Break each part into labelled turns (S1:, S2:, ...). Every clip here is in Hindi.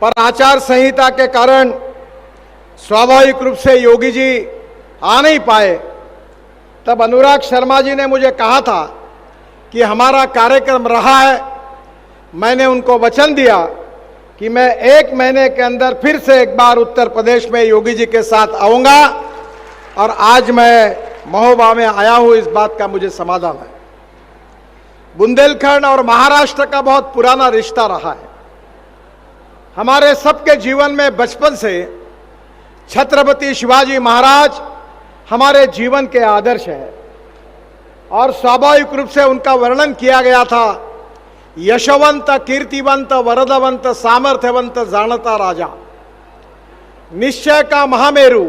S1: पर आचार संहिता के कारण स्वाभाविक रूप से योगी जी आ नहीं पाए। तब अनुराग शर्मा जी ने मुझे कहा था कि हमारा कार्यक्रम रहा है। मैंने उनको वचन दिया कि मैं 1 महीने के अंदर फिर से एक बार उत्तर प्रदेश में योगी जी के साथ आऊंगा, और आज मैं महोबा में आया हूं, इस बात का मुझे समाधान है। बुंदेलखंड और महाराष्ट्र का बहुत पुराना रिश्ता रहा है। हमारे सबके जीवन में बचपन से छत्रपति शिवाजी महाराज हमारे जीवन के आदर्श हैं, और स्वाभाविक रूप से उनका वर्णन किया गया था, यशवंत कीर्तिवंत वरदवंत सामर्थ्यवंत जानता राजा, निश्चय का महामेरु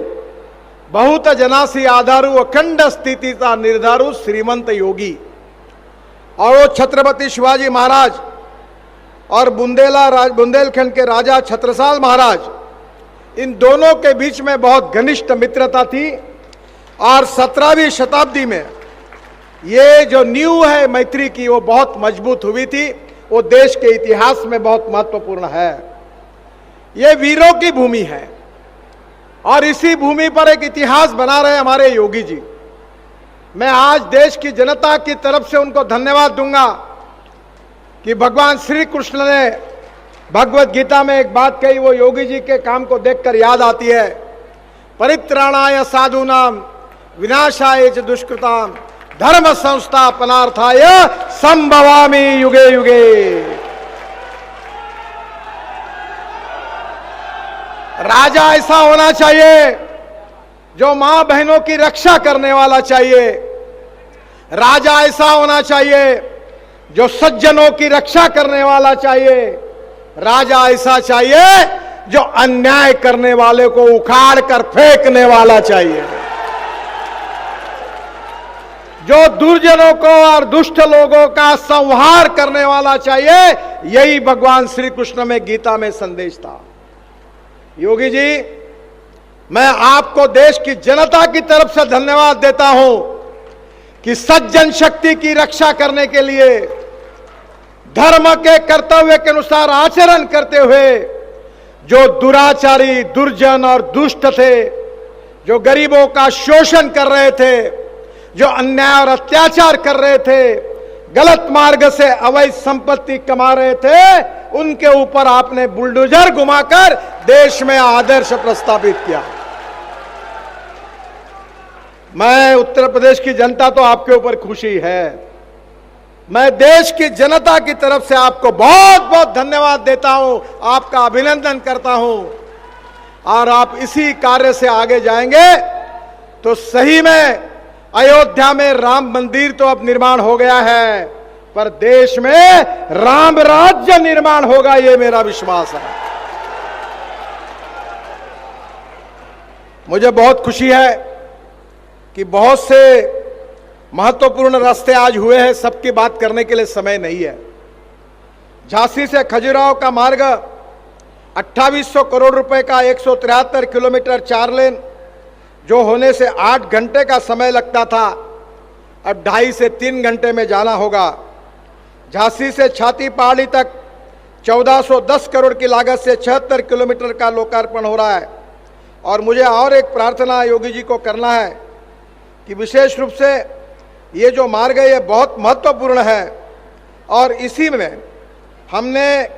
S1: बहुत जनासी आधारु अखंड स्थिति का निर्धारु श्रीमंत योगी। और वो छत्रपति शिवाजी महाराज और बुंदेलखंड के राजा छत्रसाल महाराज, इन दोनों के बीच में बहुत घनिष्ठ मित्रता थी। और 17वीं शताब्दी में ये जो नींव है मैत्री की, वो बहुत मजबूत हुई थी। वो देश के इतिहास में बहुत महत्वपूर्ण है। ये वीरों की भूमि है, और इसी भूमि पर एक इतिहास बना रहे हमारे योगी जी। मैं आज देश की जनता की तरफ से उनको धन्यवाद दूंगा कि भगवान श्री कृष्ण ने भगवत गीता में एक बात कही, वो योगी जी के काम को देखकर याद आती है, परित्राणाय साधूनाम विनाशाय च दुष्कृताम धर्म संस्थापनार्थाय संभवामि युगे युगे। राजा ऐसा होना चाहिए जो मां बहनों की रक्षा करने वाला चाहिए। राजा ऐसा होना चाहिए जो सज्जनों की रक्षा करने वाला चाहिए। राजा ऐसा चाहिए जो अन्याय करने वाले को उखाड़ कर फेंकने वाला चाहिए। जो दुर्जनों को और दुष्ट लोगों का संहार करने वाला चाहिए। यही भगवान श्री कृष्ण में गीता में संदेश था। योगी जी, मैं आपको देश की जनता की तरफ से धन्यवाद देता हूं कि सज्जन शक्ति की रक्षा करने के लिए, धर्म के कर्तव्य के अनुसार आचरण करते हुए जो दुराचारी, दुर्जन और दुष्ट थे, जो गरीबों का शोषण कर रहे थे, जो अन्याय और अत्याचार कर रहे थे, गलत मार्ग से अवैध संपत्ति कमा रहे थे, उनके ऊपर आपने बुलडोजर घुमाकर देश में आदर्श प्रस्तावित किया। मैं उत्तर प्रदेश की जनता तो आपके ऊपर खुशी है। मैं देश की जनता की तरफ से आपको बहुत बहुत धन्यवाद देता हूं, आपका अभिनंदन करता हूं। और आप इसी कार्य से आगे जाएंगे तो सही में अयोध्या में राम मंदिर तो अब निर्माण हो गया है, पर देश में राम राज्य निर्माण होगा, ये मेरा विश्वास है। मुझे बहुत खुशी है कि बहुत से महत्वपूर्ण रास्ते आज हुए हैं। सबकी बात करने के लिए समय नहीं है। झांसी से खजुराहो का मार्ग 2800 करोड़ रुपए का 173 किलोमीटर 4 लेन, जो होने से 8 घंटे का समय लगता था, अब 2.5 से 3 घंटे में जाना होगा। झांसी से छाती पहाड़ी तक 1410 करोड़ की लागत से 76 किलोमीटर का लोकार्पण हो रहा है। और मुझे और एक प्रार्थना योगी जी को करना है कि विशेष रूप से ये जो मार्ग है ये बहुत महत्वपूर्ण है, और इसी में हमने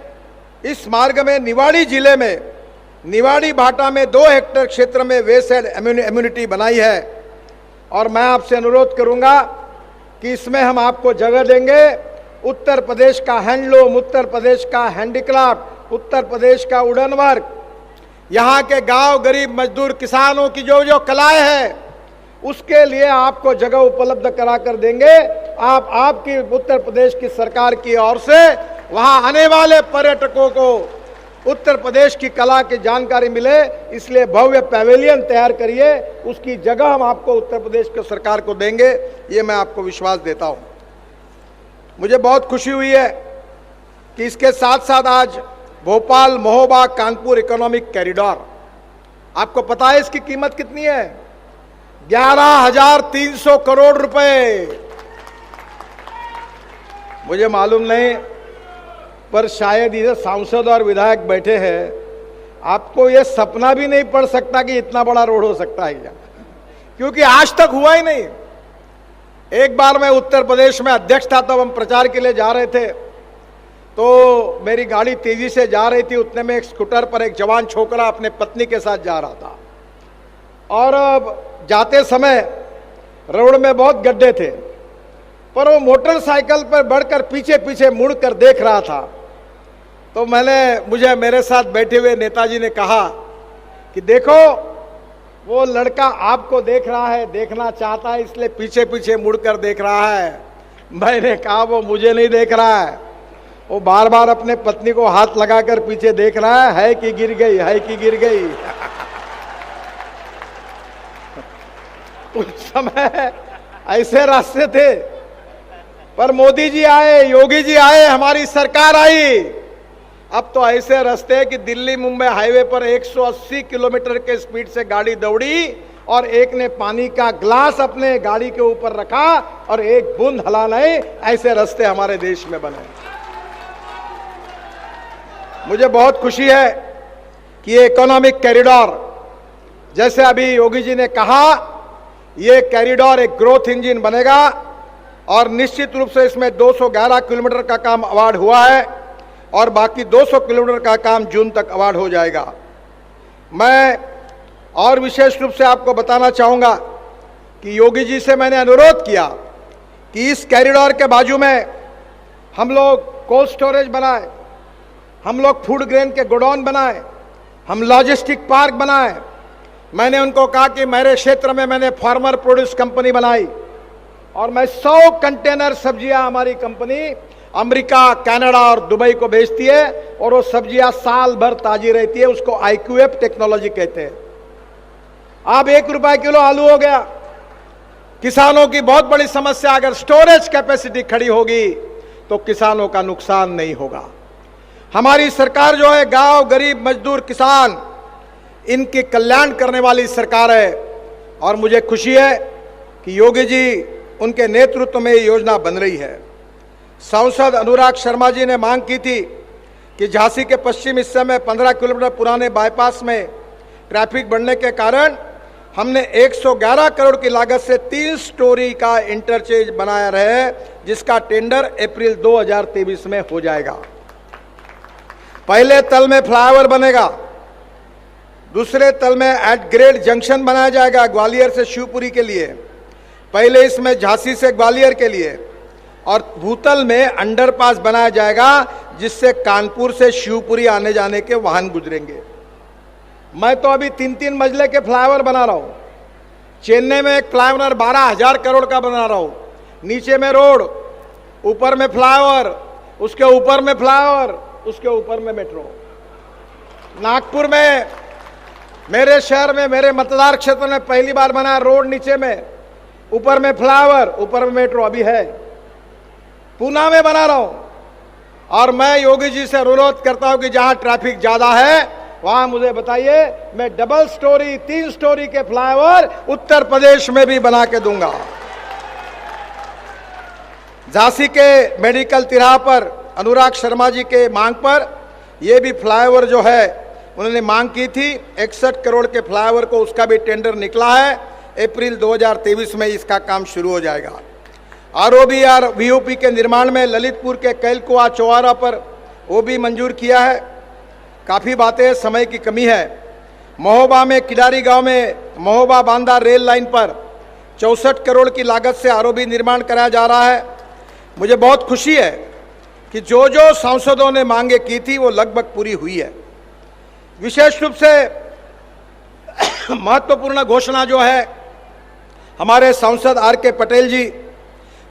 S1: इस मार्ग में निवाड़ी जिले में निवाड़ी भाटा में 2 हेक्टेयर क्षेत्र में वेस्ट साइड इम्यूनिटी बनाई है। और मैं आपसे अनुरोध करूंगा कि इसमें हम आपको जगह देंगे। उत्तर प्रदेश का हैंडलूम, उत्तर प्रदेश का हैंडीक्राफ्ट, उत्तर प्रदेश का वुडन वर्क, यहाँ के गांव गरीब मजदूर किसानों की जो जो कलाएं हैं, उसके लिए आपको जगह उपलब्ध करा कर देंगे। आपकी उत्तर प्रदेश की सरकार की ओर से वहां आने वाले पर्यटकों को उत्तर प्रदेश की कला की जानकारी मिले, इसलिए भव्य पैवेलियन तैयार करिए। उसकी जगह हम आपको उत्तर प्रदेश की सरकार को देंगे, ये मैं आपको विश्वास देता हूं। मुझे बहुत खुशी हुई है कि इसके साथ साथ आज भोपाल महोबा कानपुर इकोनॉमिक कॉरिडोर, आपको पता है इसकी कीमत कितनी है? 11,300 करोड़ रुपए। मुझे मालूम नहीं, पर शायद इधर सांसद और विधायक बैठे हैं, आपको ये सपना भी नहीं पड़ सकता कि इतना बड़ा रोड हो सकता है क्या, क्योंकि आज तक हुआ ही नहीं। एक बार मैं उत्तर प्रदेश में अध्यक्ष था, तब हम प्रचार के लिए जा रहे थे, तो मेरी गाड़ी तेजी से जा रही थी। उतने में एक स्कूटर पर एक जवान छोकरा अपने पत्नी के साथ जा रहा था, और जाते समय रोड में बहुत गड्ढे थे, पर वो मोटरसाइकिल पर बढ़कर पीछे पीछे मुड़कर देख रहा था। तो मुझे मेरे साथ बैठे हुए नेताजी ने कहा कि देखो, वो लड़का आपको देख रहा है, देखना चाहता है, इसलिए पीछे पीछे मुड़कर देख रहा है। मैंने कहा वो मुझे नहीं देख रहा है, वो बार बार अपने पत्नी को हाथ लगाकर पीछे देख रहा है कि गिर गई, है कि गिर गई। उस समय ऐसे रास्ते थे, पर मोदी जी आए, योगी जी आए, हमारी सरकार आई, अब तो ऐसे रास्ते हैं कि दिल्ली मुंबई हाईवे पर 180 किलोमीटर के स्पीड से गाड़ी दौड़ी और एक ने पानी का ग्लास अपने गाड़ी के ऊपर रखा और एक बूंद हला नहीं। ऐसे रास्ते हमारे देश में बने। मुझे बहुत खुशी है कि ये इकोनॉमिक कॉरिडोर, जैसे अभी योगी जी ने कहा, ये कॉरिडोर एक ग्रोथ इंजन बनेगा और निश्चित रूप से इसमें 211 किलोमीटर का काम अवार्ड हुआ है और बाकी 200 किलोमीटर का काम जून तक अवार्ड हो जाएगा। मैं और विशेष रूप से आपको बताना चाहूँगा कि योगी जी से मैंने अनुरोध किया कि इस कॉरिडोर के बाजू में हम लोग कोल्ड स्टोरेज बनाए, हम लोग फूड ग्रेन के गोडाउन बनाए, हम लॉजिस्टिक पार्क बनाए। मैंने उनको कहा कि मेरे क्षेत्र में मैंने फार्मर प्रोड्यूस कंपनी बनाई और मैं 100 कंटेनर सब्जियां हमारी कंपनी अमेरिका, कनाडा और दुबई को भेजती है और वो सब्जियां साल भर ताजी रहती है। उसको IQF टेक्नोलॉजी कहते हैं। अब 1 रुपए किलो आलू हो गया। किसानों की बहुत बड़ी समस्या, अगर स्टोरेज कैपेसिटी खड़ी होगी तो किसानों का नुकसान नहीं होगा। हमारी सरकार जो है, गांव, गरीब, मजदूर, किसान, इनके कल्याण करने वाली सरकार है और मुझे खुशी है कि योगी जी उनके नेतृत्व में ये योजना बन रही है। सांसद अनुराग शर्मा जी ने मांग की थी कि झांसी के पश्चिम हिस्से में 15 किलोमीटर पुराने बाईपास में ट्रैफिक बढ़ने के कारण हमने 111 करोड़ की लागत से 3 स्टोरी का इंटरचेंज बनाया है, जिसका टेंडर अप्रैल 2023 में हो जाएगा। पहले तल में फ्लाईओवर बनेगा, दूसरे तल में एट ग्रेड जंक्शन बनाया जाएगा ग्वालियर से शिवपुरी के लिए, पहले इसमें झांसी से ग्वालियर के लिए, और भूतल में अंडरपास बनाया जाएगा जिससे कानपुर से शिवपुरी आने जाने के वाहन गुजरेंगे। मैं तो अभी 3-3 मंजिले के फ्लाईओवर बना रहा हूं। चेन्नई में एक फ्लाईओवर 12,000 करोड़ का बना रहा हूं। नीचे में रोड, ऊपर में फ्लाईओवर, उसके ऊपर में फ्लाईओवर, उसके ऊपर में मेट्रो। नागपुर में, मेरे शहर में, मेरे मतदार क्षेत्र में पहली बार बना रोड, नीचे में, ऊपर में फ्लाईओवर, ऊपर में मेट्रो अभी है। पूना में बना रहा हूं और मैं योगी जी से अनुरोध करता हूं कि जहां ट्रैफिक ज्यादा है वहां मुझे बताइए, मैं डबल स्टोरी, 3 स्टोरी के फ्लाईओवर उत्तर प्रदेश में भी बना के दूंगा। झांसी के मेडिकल तिराहा पर अनुराग शर्मा जी के मांग पर यह भी फ्लाईओवर जो है उन्होंने मांग की थी, 61 करोड़ के फ्लाईओवर को, उसका भी टेंडर निकला है। अप्रैल 2023 में इसका काम शुरू हो जाएगा। ROBR VOP के निर्माण में ललितपुर के कैलकुआ चौराहा पर वो भी मंजूर किया है। काफ़ी बातें, समय की कमी है। महोबा में, किडारी गांव में महोबा बांदा रेल लाइन पर 64 करोड़ की लागत से ROB निर्माण कराया जा रहा है। मुझे बहुत खुशी है कि जो जो सांसदों ने मांगे की थी वो लगभग पूरी हुई है। विशेष रूप से महत्वपूर्ण घोषणा जो है, हमारे सांसद RK पटेल जी,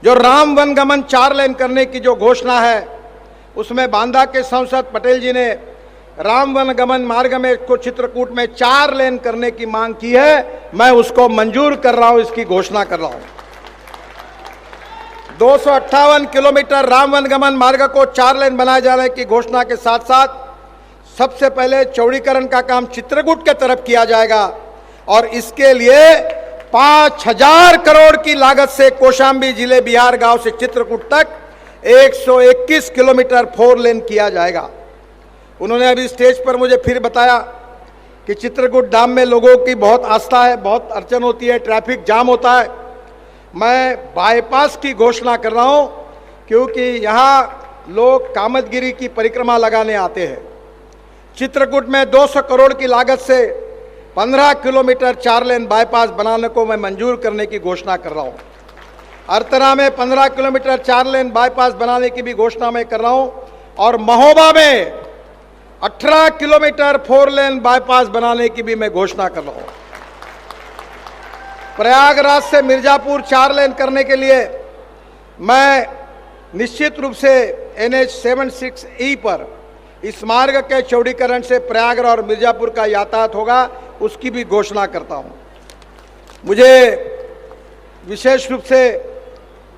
S1: जो राम वनगमन 4 लेन करने की जो घोषणा है, उसमें बांदा के सांसद पटेल जी ने राम वनगमन मार्ग में को चित्रकूट में 4 लेन करने की मांग की है। मैं उसको मंजूर कर रहा हूं, इसकी घोषणा कर रहा हूं। 258 किलोमीटर राम वनगमन मार्ग को 4 लेन बनाए जाने की घोषणा के साथ साथ सबसे पहले चौड़ीकरण का काम चित्रकूट के तरफ किया जाएगा और इसके लिए 5,000 करोड़ की लागत से कौशाम्बी जिले बिहार गांव से चित्रकूट तक 121 किलोमीटर 4 लेन किया जाएगा। उन्होंने अभी स्टेज पर मुझे फिर बताया कि चित्रकूट धाम में लोगों की बहुत आस्था है, बहुत अड़चन होती है, ट्रैफिक जाम होता है। मैं बाईपास की घोषणा कर रहा हूं क्योंकि यहाँ लोग कामदगिरी की परिक्रमा लगाने आते हैं। चित्रकूट में 200 करोड़ की लागत से 15 किलोमीटर 4 लेन बाईपास बनाने को मैं मंजूर करने की घोषणा कर रहा हूं। अरतरा में 15 किलोमीटर 4 लेन बाईपास बनाने की भी घोषणा मैं कर रहा हूं और महोबा में 18 किलोमीटर 4 लेन बाईपास बनाने की भी मैं घोषणा कर रहा हूं। प्रयागराज से मिर्जापुर 4 लेन करने के लिए मैं निश्चित रूप से NH-76E पर इस मार्ग के चौड़ीकरण से प्रयागराज और मिर्जापुर का यातायात होगा, उसकी भी घोषणा करता हूं। मुझे विशेष रूप से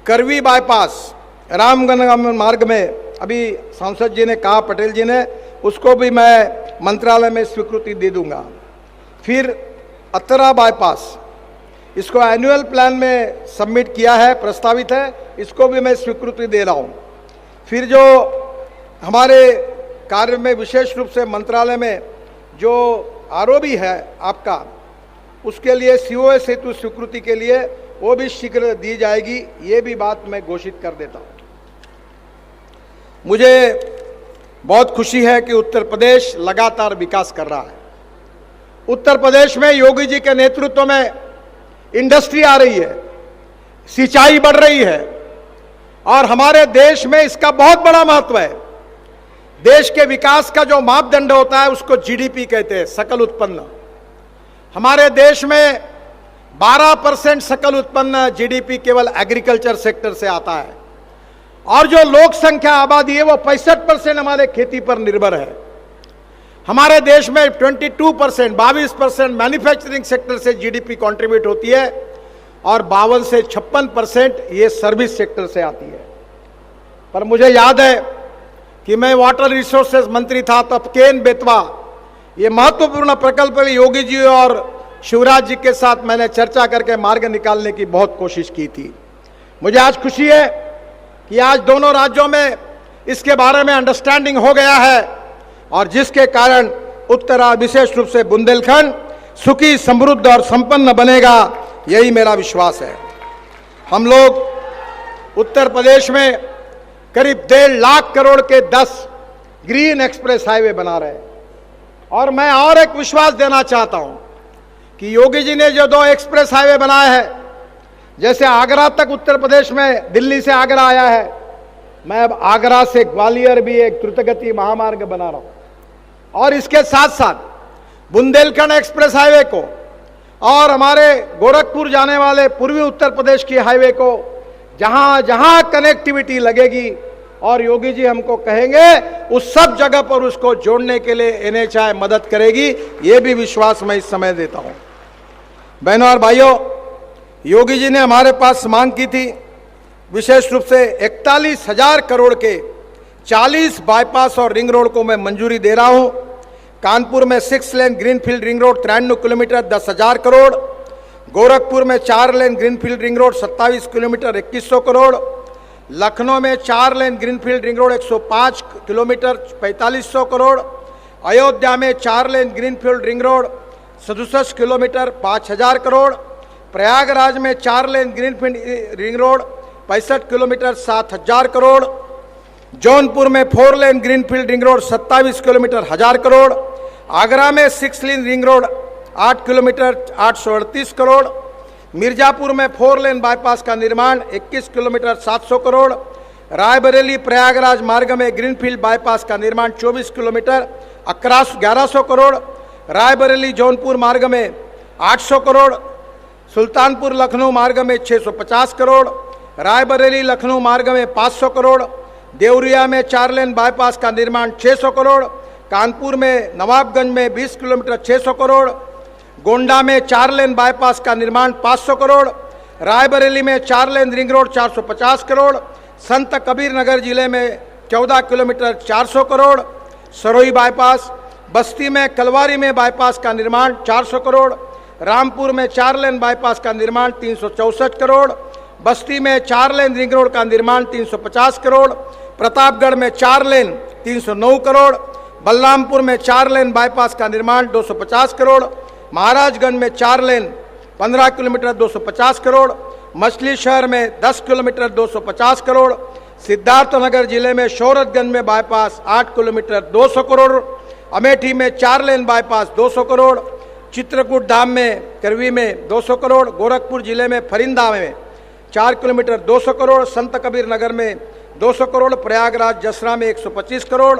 S1: करवी बाईपास रामगंगा मार्ग में अभी सांसद जी ने कहा, पटेल जी ने, उसको भी मैं मंत्रालय में स्वीकृति दे दूंगा। फिर अतरा बाईपास, इसको एनुअल प्लान में सबमिट किया है, प्रस्तावित है, इसको भी मैं स्वीकृति दे रहा हूं। फिर जो हमारे कार्य में विशेष रूप से मंत्रालय में जो आरओबी है आपका, उसके लिए सीओए सेतु स्वीकृति के लिए वो भी शीघ्र दी जाएगी, ये भी बात मैं घोषित कर देता हूं। मुझे बहुत खुशी है कि उत्तर प्रदेश लगातार विकास कर रहा है। उत्तर प्रदेश में योगी जी के नेतृत्व में इंडस्ट्री आ रही है, सिंचाई बढ़ रही है और हमारे देश में इसका बहुत बड़ा महत्व है। देश के विकास का जो मापदंड होता है उसको जीडीपी कहते हैं, सकल उत्पन्न। हमारे देश में 12% सकल उत्पन्न जीडीपी केवल एग्रीकल्चर सेक्टर से आता है और जो लोक संख्या आबादी है वो 65% हमारे खेती पर निर्भर है। हमारे देश में 22% मैन्युफैक्चरिंग सेक्टर से जीडीपी कंट्रीब्यूट होती है और 52 से 56% ये सर्विस सेक्टर से आती है। पर मुझे याद है कि मैं वाटर रिसोर्सेज मंत्री था, तब केन बेतवा ये महत्वपूर्ण प्रकल्प योगी जी और शिवराज जी के साथ मैंने चर्चा करके मार्ग निकालने की बहुत कोशिश की थी। मुझे आज खुशी है कि आज दोनों राज्यों में इसके बारे में अंडरस्टैंडिंग हो गया है और जिसके कारण उत्तरा विशेष रूप से बुंदेलखंड सुखी, समृद्ध और संपन्न बनेगा, यही मेरा विश्वास है। हम लोग उत्तर प्रदेश में करीब 1.5 लाख करोड़ के 10 ग्रीन एक्सप्रेस हाईवे बना रहे हैं और मैं और एक विश्वास देना चाहता हूं कि योगी जी ने जो 2 एक्सप्रेस हाईवे बनाए हैं, जैसे आगरा तक उत्तर प्रदेश में दिल्ली से आगरा आया है, मैं अब आगरा से ग्वालियर भी एक द्रुतगति महामार्ग बना रहा हूं और इसके साथ साथ बुंदेलखंड एक्सप्रेस हाईवे को और हमारे गोरखपुर जाने वाले पूर्वी उत्तर प्रदेश की हाईवे को जहां जहां कनेक्टिविटी लगेगी और योगी जी हमको कहेंगे उस सब जगह पर उसको जोड़ने के लिए NHAI मदद करेगी, ये भी विश्वास मैं इस समय देता हूं। बहनों और भाइयों, योगी जी ने हमारे पास मांग की थी, विशेष रूप से 41,000 करोड़ के 40 बाईपास और रिंग रोड को मैं मंजूरी दे रहा हूं। कानपुर में 6 lane greenfield ring road 93 kilometre 10,000 crore, Gorakhpur में 4 lane greenfield ring road 27 kilometre 2100 crore, Lucknow में 4 lane greenfield ring road 105 kilometre 4500 crore, Ayodhya में 4 lane greenfield ring road 67 kilometre 5000 crore, Prayagraj में 4 lane greenfield ring road 65 kilometre 7000 crore, Jaunpur में 4 lane greenfield ring road 27 kilometre 1000 crore, Agra में 6 लेन ring road 8 kilometre 838 crore, Mirzapur में 4 लेन बाईपास का निर्माण 21 किलोमीटर 700 करोड़, रायबरेली प्रयागराज मार्ग में ग्रीनफील्ड बाईपास का निर्माण 24 किलोमीटर 1100 करोड़, रायबरेली जौनपुर मार्ग में 800 करोड़, सुल्तानपुर लखनऊ मार्ग में 650 करोड़, रायबरेली लखनऊ मार्ग में 500 करोड़, देवरिया में 4 लेन बाईपास का निर्माण 600 करोड़, कानपुर में नवाबगंज में 20 किलोमीटर 600 करोड़, गोंडा में 4 लेन बाईपास का निर्माण 500 करोड़, रायबरेली में 4 लेन रिंग रोड 450 करोड़, संत कबीर नगर जिले में 14 किलोमीटर 400 करोड़, सरोही बाईपास, बस्ती में कलवारी में बाईपास का निर्माण 400 करोड़, रामपुर में 4 लेन बाईपास का निर्माण 364 करोड़, बस्ती में 4 लेन रिंग रोड का निर्माण 350 करोड़, प्रतापगढ़ में 4 लेन 309 करोड़, बलरामपुर में 4 लेन बाईपास का निर्माण 250 करोड़, महाराजगंज में 4 लेन 15 किलोमीटर 250 करोड़, मछली शहर में 10 किलोमीटर 250 करोड़, सिद्धार्थनगर जिले में शौरतगंज में बाईपास 8 किलोमीटर 200 करोड़, अमेठी में 4 लेन बाईपास 200 करोड़, चित्रकूट धाम में करवी में 200 करोड़, गोरखपुर जिले में फरिंदा में 4 किलोमीटर 200 करोड़, संत कबीर नगर में 200 करोड़, प्रयागराज जसरा में 125 करोड़,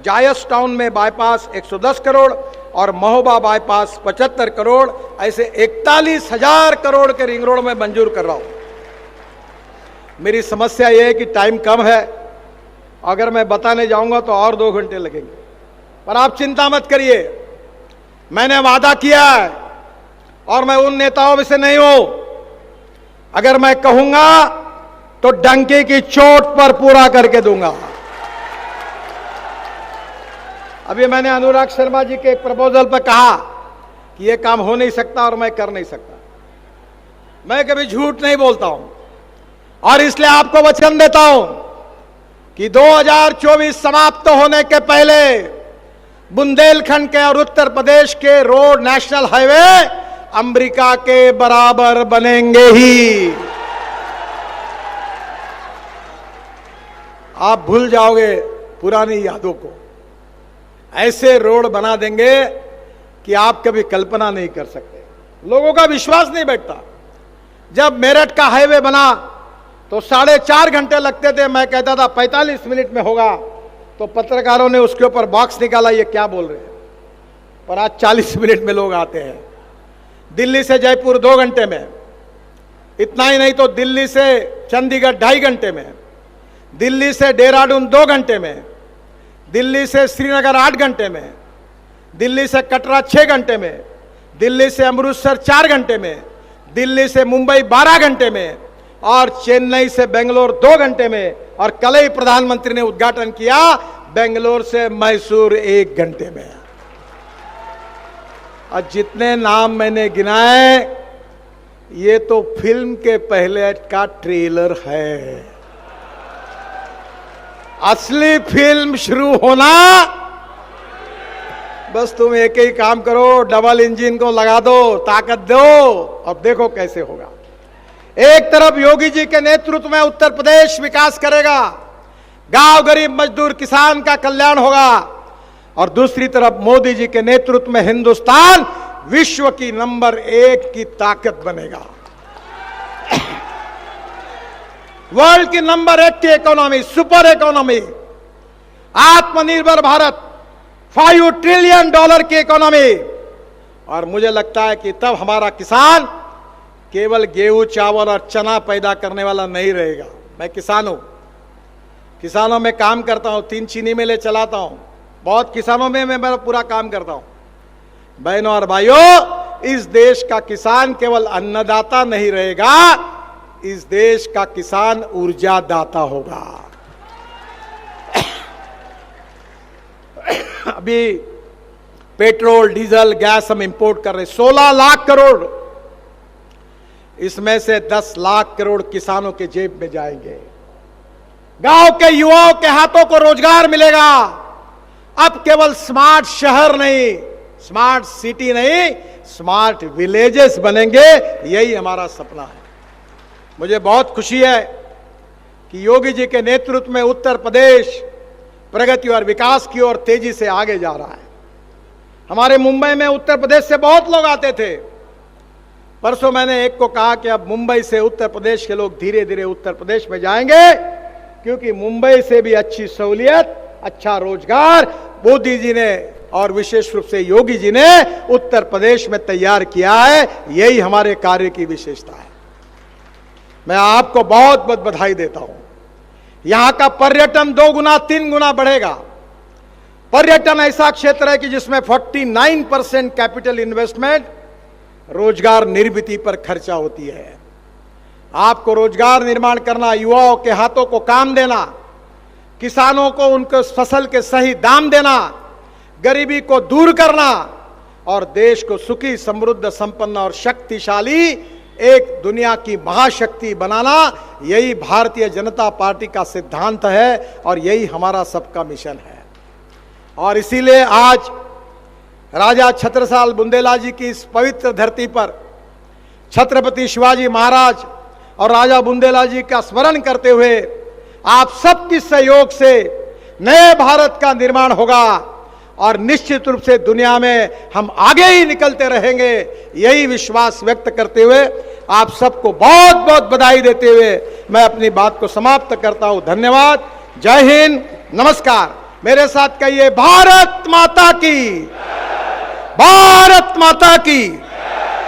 S1: जायस टाउन में बाईपास 110 करोड़ और महोबा बाईपास 75 करोड़, ऐसे 41,000 करोड़ के रिंग रोड में मंजूर कर रहा हूं। मेरी समस्या यह है कि टाइम कम है, अगर मैं बताने जाऊंगा तो और 2 घंटे लगेंगे, पर आप चिंता मत करिए, मैंने वादा किया है और मैं उन नेताओं में से नहीं हूं, अगर मैं कहूंगा तो डंके की चोट पर पूरा करके दूंगा। अभी मैंने अनुराग शर्मा जी के एक प्रपोजल पर कहा कि यह काम हो नहीं सकता और मैं कर नहीं सकता। मैं कभी झूठ नहीं बोलता हूं और इसलिए आपको वचन देता हूं कि 2024 समाप्त होने के पहले बुंदेलखंड के और उत्तर प्रदेश के रोड नेशनल हाईवे अमेरिका के बराबर बनेंगे ही। आप भूल जाओगे पुरानी यादों को, ऐसे रोड बना देंगे कि आप कभी कल्पना नहीं कर सकते। लोगों का विश्वास नहीं बैठता। जब मेरठ का हाईवे बना तो 4.5 घंटे लगते थे, मैं कहता था 45 मिनट में होगा, तो पत्रकारों ने उसके ऊपर बॉक्स निकाला, ये क्या बोल रहे हैं, पर आज 40 मिनट में लोग आते हैं। दिल्ली से जयपुर 2 घंटे में, इतना ही नहीं तो दिल्ली से चंडीगढ़ 2.5 घंटे में, दिल्ली से देहरादून 2 घंटे में, दिल्ली से श्रीनगर 8 घंटे में, दिल्ली से कटरा 6 घंटे में, दिल्ली से अमृतसर 4 घंटे में, दिल्ली से मुंबई 12 घंटे में और चेन्नई से बेंगलोर 2 घंटे में, और कल ही प्रधानमंत्री ने उद्घाटन किया बेंगलोर से मैसूर 1 घंटे में। और जितने नाम मैंने गिनाए ये तो फिल्म के पहले का ट्रेलर है, असली फिल्म शुरू होना। बस तुम एक ही काम करो, डबल इंजन को लगा दो, ताकत दो और देखो कैसे होगा। एक तरफ योगी जी के नेतृत्व में उत्तर प्रदेश विकास करेगा, गांव गरीब मजदूर किसान का कल्याण होगा, और दूसरी तरफ मोदी जी के नेतृत्व में हिंदुस्तान विश्व की नंबर 1 की ताकत बनेगा। वर्ल्ड की नंबर 1 की इकोनॉमी, सुपर इकोनॉमी, आत्मनिर्भर भारत, $5 ट्रिलियन की इकोनॉमी। और मुझे लगता है कि तब हमारा किसान केवल गेहूं चावल और चना पैदा करने वाला नहीं रहेगा। मैं किसान हूं, किसानों में काम करता हूं, 3 चीनी मिलें चलाता हूं, बहुत किसानों में मैं पूरा काम करता हूं। बहनों और भाइयों, इस देश का किसान केवल अन्नदाता नहीं रहेगा, इस देश का किसान ऊर्जादाता होगा। अभी पेट्रोल डीजल गैस हम इंपोर्ट कर रहे, 16 लाख करोड़, इसमें से 10 लाख करोड़ किसानों के जेब में जाएंगे। गांव के युवाओं के हाथों को रोजगार मिलेगा। अब केवल स्मार्ट शहर नहीं, स्मार्ट सिटी नहीं, स्मार्ट विलेजेस बनेंगे, यही हमारा सपना है। मुझे बहुत खुशी है कि योगी जी के नेतृत्व में उत्तर प्रदेश प्रगति और विकास की ओर तेजी से आगे जा रहा है। हमारे मुंबई में उत्तर प्रदेश से बहुत लोग आते थे। परसों मैंने एक को कहा कि अब मुंबई से उत्तर प्रदेश के लोग धीरे धीरे उत्तर प्रदेश में जाएंगे, क्योंकि मुंबई से भी अच्छी सहूलियत, अच्छा रोजगार मोदी जी ने और विशेष रूप से योगी जी ने उत्तर प्रदेश में तैयार किया है। यही हमारे कार्य की विशेषता है। मैं आपको बहुत बहुत बधाई देता हूं। यहां का पर्यटन 2 गुना 3 गुना बढ़ेगा। पर्यटन ऐसा क्षेत्र है कि जिसमें 49% कैपिटल इन्वेस्टमेंट रोजगार निर्मिति पर खर्चा होती है। आपको रोजगार निर्माण करना, युवाओं के हाथों को काम देना, किसानों को उनके फसल के सही दाम देना, गरीबी को दूर करना और देश को सुखी समृद्ध संपन्न और शक्तिशाली एक दुनिया की महाशक्ति बनाना, यही भारतीय जनता पार्टी का सिद्धांत है और यही हमारा सबका मिशन है। और इसीलिए आज राजा छत्रसाल बुंदेला जी की इस पवित्र धरती पर छत्रपति शिवाजी महाराज और राजा बुंदेला जी का स्मरण करते हुए आप सबके सहयोग से नए भारत का निर्माण होगा और निश्चित रूप से दुनिया में हम आगे ही निकलते रहेंगे, यही विश्वास व्यक्त करते हुए आप सबको बहुत बहुत बधाई देते हुए मैं अपनी बात को समाप्त करता हूं। धन्यवाद। जय हिंद, नमस्कार। मेरे साथ कहिए भारत माता की, भारत माता की।